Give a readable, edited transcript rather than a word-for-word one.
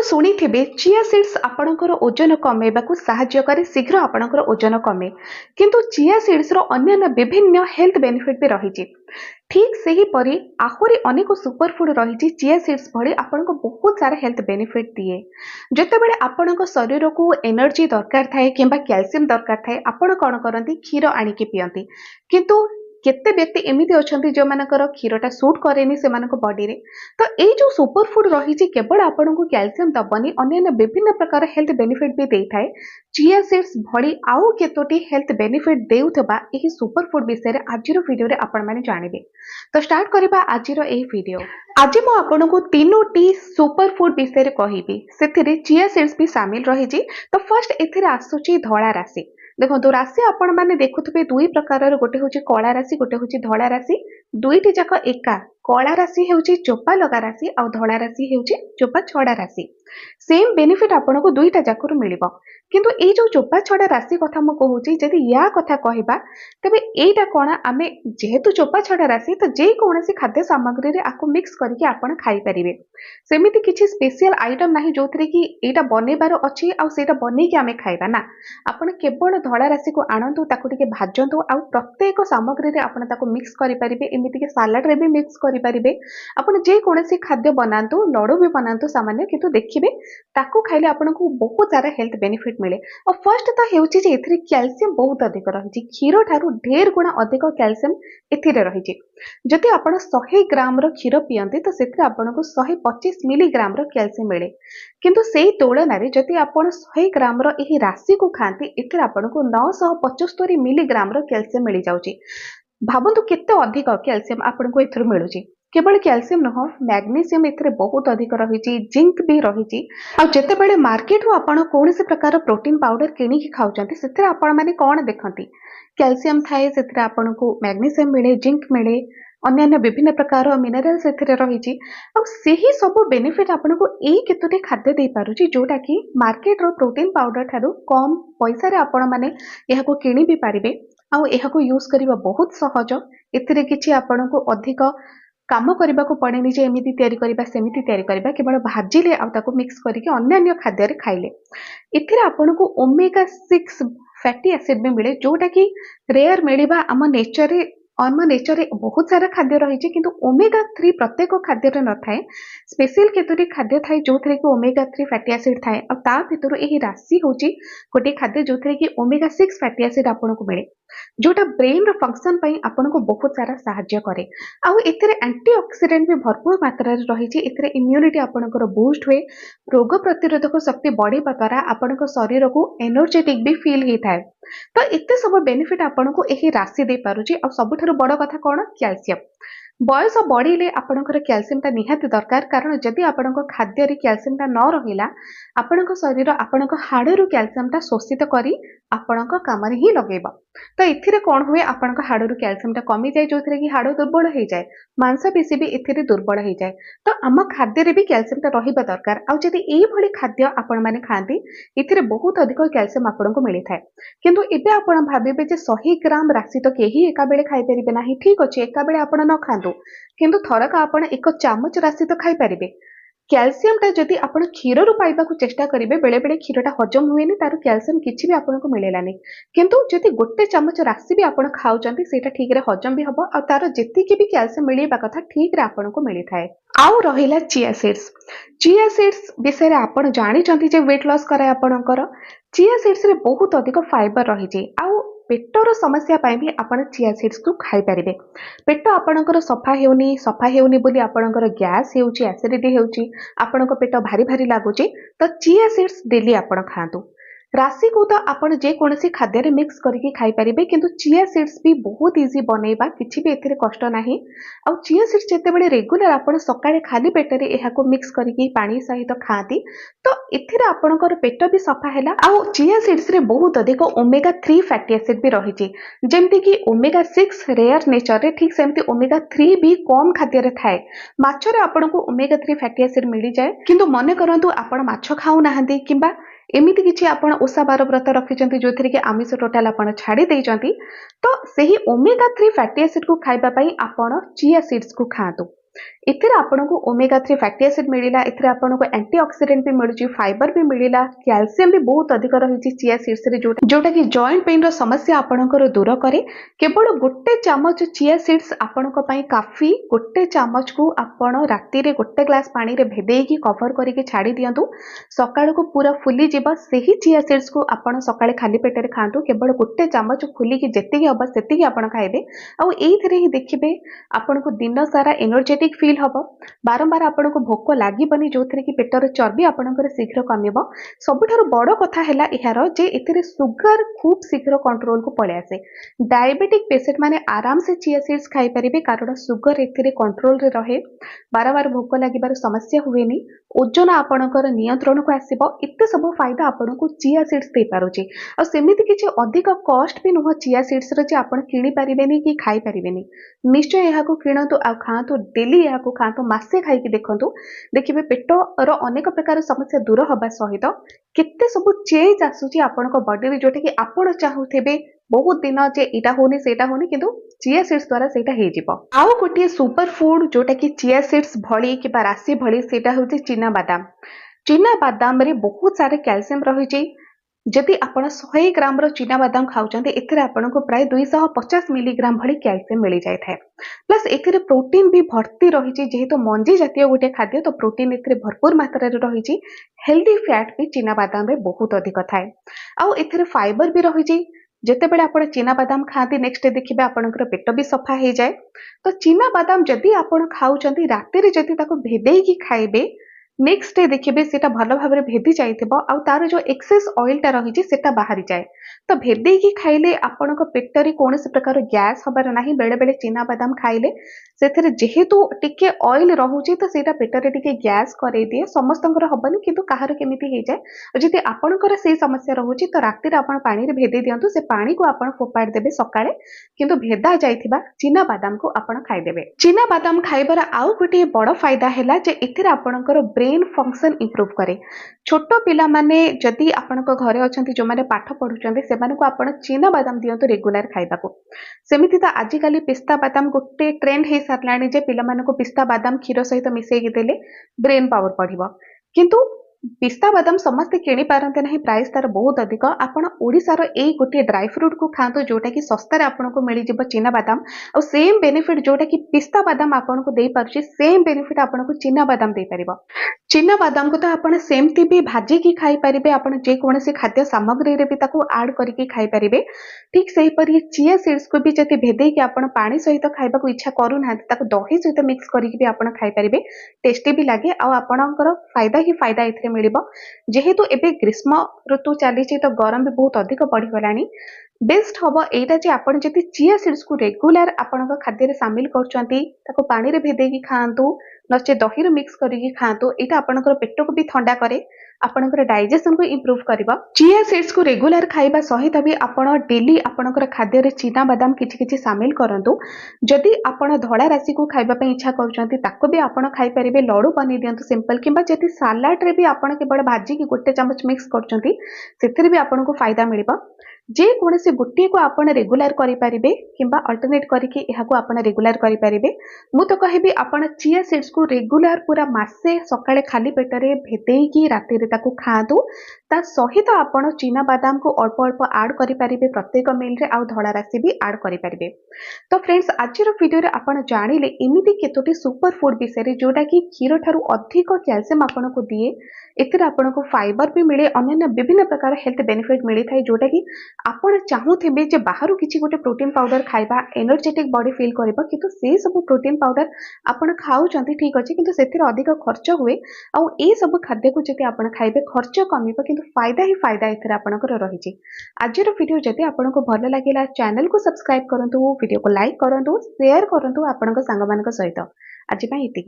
शुणिथिबे chia seeds आपणकर ओजन कमेबाकू साहाय्य करे शीघ्र आपणकर ओजन कमे किंतु चिया सीड्स रो अन्य विभिन्न हेल्थ बेनिफिट भी रही ठीक सही परी आहुरी अनेक सुपरफुड रही चिया सीड्स भली आपनको बहुत सारा हेल्थ बेनिफिट दिए जितेबाला आपण शरीर को एनर्जी दरकार थाए किंबा कैल्शियम दरकार थाए आपण कौन करती क्षीर आनिकी पियंती किंतु केते व्यक्ति एमिति अछंती जो मानकर क्षीरटा सूट करेनी से मानक बॉडी रे तो एई जो सुपर फूड रही केवल आपको कैल्शियम दबनी अन्य विभिन्न प्रकार हेल्थ बेनिफिट भी देई थाए चिया सीड्स भली आउ केतोटी हेल्थ बेनिफिट देउथबा एही सुपर फूड विषय रे आजिर वीडियो रे आपण माने जानिबे तो स्टार्ट करबा आजिर एही वीडियो आज मु आपनको तीनोटी सुपर फूड विषय रे कहिबी सेथिरे चिया सीड्स भी शामिल रही तो फर्स्ट एथिरे आसुची धळा राशि देखो राशि आपण माने देखुथबे दुई प्रकार गोटे होची कला राशि गोटे होची धळा राशि दुईटी जाक एका कला राशि हेउची चोपा लगा राशि आ धळा राशि हेउची चोपा छड़ा राशि सेम बेनिफिट आपनको दुईटा जाकरू मिलिबो किंतु ए जो चोपा छड़ा राशि कथा म कहूची जदि या कथा कहबा तबे एटा कोन आमे जेहेतु चोपा छड़ा राशि तो जे कोनसी खाद्य सामग्री रे आको मिक्स करके आपण खाई परिबे सेमिति किछि स्पेशल आइटम नाही जोथरे कि एटा बनेबार अछि आ सेटा बनै कि आमे खाइबा ना आपण केवल धळा राशि को आनंतु ताको टिके भाजंतु आ प्रत्येक सामग्री रे आपण ताको मिक्स करि परिबे एमिति के सलाड रे भी मिक्स करि परिबे आपण जे कोनसी खाद्य बनांतु लडू भी बनांतु सामान्य किंतु देखिबे ताको खाइले आपनको बहुत सारा हेल्थ बेनिफिट मिले और फर्स्ट तो हेउची जे एथिरे कैल्शियम बहुत अधिक रही क्षीर ठारू ढेर गुणा अधिक कैल्शियम एथिरे रही जदि आपण 100 ग्राम रो क्षीर पियंती तो सेथिरे आपनको 125 मिलीग्राम रो कैल्शियम मिले किंतु सेही तुलन रे जदि आपण 100 ग्राम रो एही राशि को खांती एथिरे आपनको 975 मिलीग्राम रो कैल्शियम मिली जाउची भाबंतु केते अधिक कैल्शियम आपनको एथिरे मिलुची केवल कैल्शियम नह मैग्नीशियम एथिरे बहुत अधिक रही जिंक भी रही आते बड़े मार्केट रू आपण कौन से प्रकार प्रोटीन पाउडर किणिकी खाऊंती से आपण मैंने कौन देखती कैल्शियम थाए से आपको मैग्नीशियम मिले जिंक मिले अन्य विभिन्न प्रकार मिनरल्स एथिरे रही सही सब बेनिफिट आपको यही केतोटी खाद्य दे पारुची जोटा कि मार्केट रो प्रोटीन पाउडर ठारू कम पैसा रे आपण माने यहाको किणी भी पारिबे आउ यहाको यूज करिबा बहुत सहज एथिरे किछि आपनको अधिक काम करने को पड़ेनि जे एमिति तैयारी करबा सेमिति तैयारी करबा केवल भाजिले आ ताको मिक्स करके अन्य खाद्य रे खाइले एथिरे आपनको ओमेगा 6 फैटी एसिड में मिले जोटा कि रेयर मिलिबा आम नेचर रे बहुत सारा खाद्य रही किंतु ओमेगा 3 प्रत्येक खाद्य रे न थाए स्पेशल केतोटी खाद्य थाए जो थरे कि ओमेगा 3 फैटी एसिड थाए और ता भितर एही राशि होची गोटे खाद्य जो थरे कि ओमेगा 6 फैटी एसिड आपनको मिले जोटा ब्रेन रो फंक्शन पई आपनको बहुत सारा सहायता करे आउ एथिरे एंटीऑक्सीडेंट भी भरपूर मात्रा रे रही एथिरे इम्यूनिटी आपनकर बूस्ट हुए रोग प्रतिरोधक शक्ति बढ़िबा द्वारा आपनकर शरीर को एनर्जेटिक भी फील ही थाए तो एते सब बेनिफिट आपनको एही राशि दे पारुची आ सबुठारु बड़ कथा कोन कैल्शियम बयस बढ़िले आपनकर कैल्शियम निहाती दरकार कारण जदि आपनकर खाद्य रे कैल्शियम न रहिला आपनकर शरीर आपनकर हाड़रू कैल्शियम शोषित करी आपनकर काम रे ही लगेबा तो एथिरे कोन हुए आपनकर हाड़रू कैल्शियम कमी जाए जो थरे कि हाड़ दुर्बल हो जाए मांसपेशी भी एथिरे दुर्बल हो जाए तो आम खाद्य रे भी कैल्शियम रहिबा दरकार आ जदि एई भली खाद्य आपण माने खांती एथिरे बहुत अधिक कैल्शियम आपनको मिली थाए किंतु एबे आपण भाबिबे जे 100 ग्राम राशि तो केही एका बेले खाई परिबे नाही ठीक अछि एका बेले आपण न खांतु किंतु थरक आपण एक चामच राशि तो खाई परिबे कैल्शियम टा जदि आपण क्षीर रू पाइबा को चेष्टा करिवे बेले बेले क्षीरटा हजम हुएनी तार कैल्शियम किछि भी आपनको मिलेलानी किंतु जदि गोटे चामच राशि भी आपण खाउचंती सेटा ठीक रे हजम भी हबो आ तार जेतिकी भी कैल्शियम मिलेबा कथा ठीक रे आपनको मिली थाए आउ रहिला चिया सीड्स विषय रे आपण जानि चंती जे वेट लॉस करे आपणकर चिया सीड्स रे बहुत अधिक फाइबर रही आउ पेटर समस्या पाई भी आपण चिया सीड्स को खाई परिबे पेट आपणकर सफा हेउनी बोली आपणकर गैस हेउची एसिडिटी हेउची आपणकर पेट भारी भारी लागुची तो चिया सीड्स डेली आपण खांतु राशि को तो आपण जे कोनसी खाद्य रे मिक्स करके खाई परिबे किंतु चिया सीड्स भी बहुत इजी बनेबा किछि भी एथिरे कष्ट नाही आ चिया सीड्स जेते बेले रेगुलर आपण सकाळे खाली पेट रे एहा को मिक्स करके पानी सहित खाती तो एथिरे आपणकर पेट भी सफा हैला आ चिया सीड्स रे बहुत अधिक ओमेगा 3 फैटी एसिड भी रही जेमति कि ओमेगा 6 रेयर नेचर रे ठीक सेमति ओमेगा 3 भी कम खाद्य रे थाए माछ रे आपणको ओमेगा 3 फैटी एसिड मिली जाए किंतु मने करंतु आपण माछ खाउ नाहंती किंबा एमिति किछि आपण ओसा बार व्रत रखिचंती जो थरे कि आमिष टोटल आपण छाड़ी देइचंती तो सही ओमेगा 3 फैटी एसिड को खाइबा पई आपण चिया सीड्स को खातु एथिरे आपनको ओमेगा 3 फैटी एसिड मिलिला, एथिरे आपनको एंटीऑक्सीडेंट भी मिलुची, फाइबर भी मिलिला, कैल्शियम भी बहुत अधिक रहिछि चिया सीड्स रे जोटा कि जॉइंट पेन रो समस्या आपणकर दूर करे। केवल गोटे चामच चिया सीड्स आपणक पई काफी। गोटे चामच को आपण राति रे गोटे ग्लास पानी रे भेदेकी कवर करके छाड़ी दियंतु, सकाळ को पूरा फुली जिवो। सेही चिया सीड्स को आपण सकाळे खाली पेटरे खांतु। केवल गोटे चामच खुलिकी जेतिकी हबो सेतिकी आपण खाइबे। आ एइथिरे ही देखिबे आपनको दिन सारा एनर्जेटिक फील हबो। बारंबार आपनको भोक लागबनी, जो थरे कि पेटर चर्बी आपणकर शीघ्र कमिबो। सबुठारु बड़ कथा हैला एहार जे एथिरे सुगर खूब शीघ्र कंट्रोल को पळे आसे। डायबिटिक पेशेंट माने आराम से चिया सीड्स खाई परिबे, कारण सुगर एथिरे कंट्रोल रे रहे। बारंबार भोक लागिबार समस्या हुएनी, ओजन आपणकर नियंत्रण को आसीबो। एते सब फायदा आपनको चिया सीड्स दे पारुची। आ सेमिति किछि अधिक कॉस्ट भी नुह चिया सीड्स रे जे आपण किनि परिबेनी कि खाई परिबेनी। निश्चय यहाँ किणतु आ खातु, डेली यहाँ खातु, मसे खाई देखु। देखिए पेटर अनेक प्रकार समस्या दूर हवा सहित केते सब चेंज आसूची आपनको बॉडी रे, जोटा कि आपण चाहूथिबे बहुत दिन जे इटा होनी सेटा होनी, किंतु चिया सीड्स द्वारा सेटा हे जिवो। आउ गोटे सुपर फूड जोटा कि चिया सीड्स भली कि राशि भली, सेटा होची चिना बादाम। चिना बादाम रे बहुत सारे कैल्शियम रही। जदि आपण 100 ग्राम चिना बादाम खाउछन्ते, एथिरे आपनको प्राय 250 मिलीग्राम भली कैल्शियम मिल जाय थाए। प्लस एथिरे प्रोटीन भी भर्ती रही, जेहेतु मंजी जातीय गोटे खाद्य, तो प्रोटीन एथिरे भरपूर मात्रा रे रही। हेल्दी फैट भी चिना बादाम रे बहुत अधिक थाए। आउ एथिरे फाइबर भी रही। जेतेबेले आपण चिना बादाम खाती, नेक्स्ट डे देखिबे आपणकर पेट भी सफा हो जाए। तो चिना बादाम जदि आपण खाउछन्ते, राति रे जदि ताको भेदेकी खाइबे, नेक्स्ट डे देखिए सेटा भल भाव भेदी जाइथिबो। आ तार जो एक्सेस ऑयलटा रही सेटा बाहरी जाए। तो भेदेकी खाइले आपणक पेटरे कौनसी प्रकार गैस हबार नाही। बेले बेले चिना बादाम खाइले सेथिरे जेहेतु टिके ऑयल रहुची, तो सेटा पेटरे टिके गैस करे दिए। समस्तंकर हबनी, किंतु काहार केमिति हे जाए। जदि आपणकर से समस्या रहुची, तो राति रे आपण पानी रे भेदे दियंतु। से पानी को आपण फोपाड़ देबे सकाळे, किंतु भेदा जाइथिबा चिना बादाम को आपण खाइ देबे। चिना बादाम खाइबार आउ गोटे बड़ फायदा हैला जे एथिरे आपणकर ब्रेन फंक्शन इंप्रूव करे। छोट पिला माने जदि आपणक घरे अछंती, जो माने पाठ पढुचंती, सेमाने को आपण चिना बादाम दियंतु रेगुलर खाइबाको। सेमिति त आजिकाली पिस्ता बादाम गोटे ट्रेंड हे सारलाणी, जे पिला मानको पिस्ता बादाम क्षीर सहित मिसेई देले ब्रेन पावर बढ़िबो। किंतु पिस्ता बादाम समस्ते किणी पारंते नहीं, प्राइस तार बहुत अधिक। आपण ओडिसार एई गोटे ड्राई फ्रूट को खातो, जोटा कि सस्ता रे आपनको मिली जिवो चिना बादाम। और सेम बेनिफिट जोटा कि पिस्ता बादाम आपनको देई पारुची, सेम बेनिफिट आपनको चिना बादाम देई परिबो। चिना बादाम को तो आपण सेमती भी भाजी की खाई परिबे, आपण जे कोनोसी खाद्य सामग्री रे भी ताको ऐड करके खाई परिबे। ठीक सही पर चिया सीड्स को भी जति भेदे कि आपण पानी सहित खाइबा को इच्छा करू ना, ताको दही सहित मिक्स करके भी आपण खाई परिबे। टेस्टी भी लागे, आ आपणकर फायदा ही फायदा एथिरे मिलिबो। जेहेतु एबे ग्रीष्म ऋतु चली, तो गरम भी बहुत अधिक बढ़ी गलानी। बेस्ट हबो एटा जे आपण जति चिया सीड्स को रेगुलर आपणक खाद्य रे शामिल करचंती, ताको पानी रे भेदेकी खांतु, नचे दही रे मिक्स करके खांतु। एटा आपणकर पेट को भी ठंडा करे, आपणकर डाइजेशन को इंप्रूव करबा। चिया सीड्स को रेगुलर खाइबा सहित भी आपण डेली आपणकर खाद्य रे चिना बादाम किछि किछि शामिल करंतु। जदि आपण धड़ा राशि को खाइबा पे इच्छा करचंती, ताको भी आपण खाइ परिबे। लड्डू बनै दियंतु सिंपल, किंबा जदि सलाड रे भी आपण केवल भाजी की गोटे चमच मिक्स करचंती, सेथिरे भी आपनको फायदा मिलिबा। जे कोनोसी गोटे को आपण रेगुलर करि परिबे, किंबा अल्टरनेट करके एहाको आपण रेगुलर करि परिबे। मु तो कहिबी आपण चिया सीड्स को रेगुलर पूरा मासे सकाळे खाली पेटरे भेदेकी राति रे ताको खांतु। ता सहित आपण चिना बादाम को अल्प अल्प ऐड करि परिबे प्रत्येक मील रे, आ धड़ा राशि भी ऐड करि परिबे। तो फ्रेंड्स, आजर वीडियो रे आपण जानिले एमिति केतोटी सुपर फूड विषय रे, जोटा कि क्षीर ठारू अधिक कैल्शियम आपनको दिए। एथिरे आपनको फाइबर भी मिले, अन्य विभिन्न प्रकार हेल्थ बेनिफिट मिली थाए, जोटा कि आपण चाहूथिबे जे बाहरु किछि गोटे प्रोटीन पाउडर खाइबा, एनर्जेटिक बॉडी फील करबा, किंतु से सब प्रोटीन पाउडर आपण खाउचंती ठीक अछि, किंतु सेथिरे अधिक खर्च हुए। आ ए सब खाद्य को जति आपण खाइबे खर्च कमिबा, किंतु फायदा ही फायदा एथिरे आपणकर रहिछि। आजर वीडियो जति आपनको भल लागिला, चैनल को सब्सक्राइब करंतु, वीडियो को लाइक करंतु, शेयर करंतु आपणक संग मानक सहित। आज पई इति।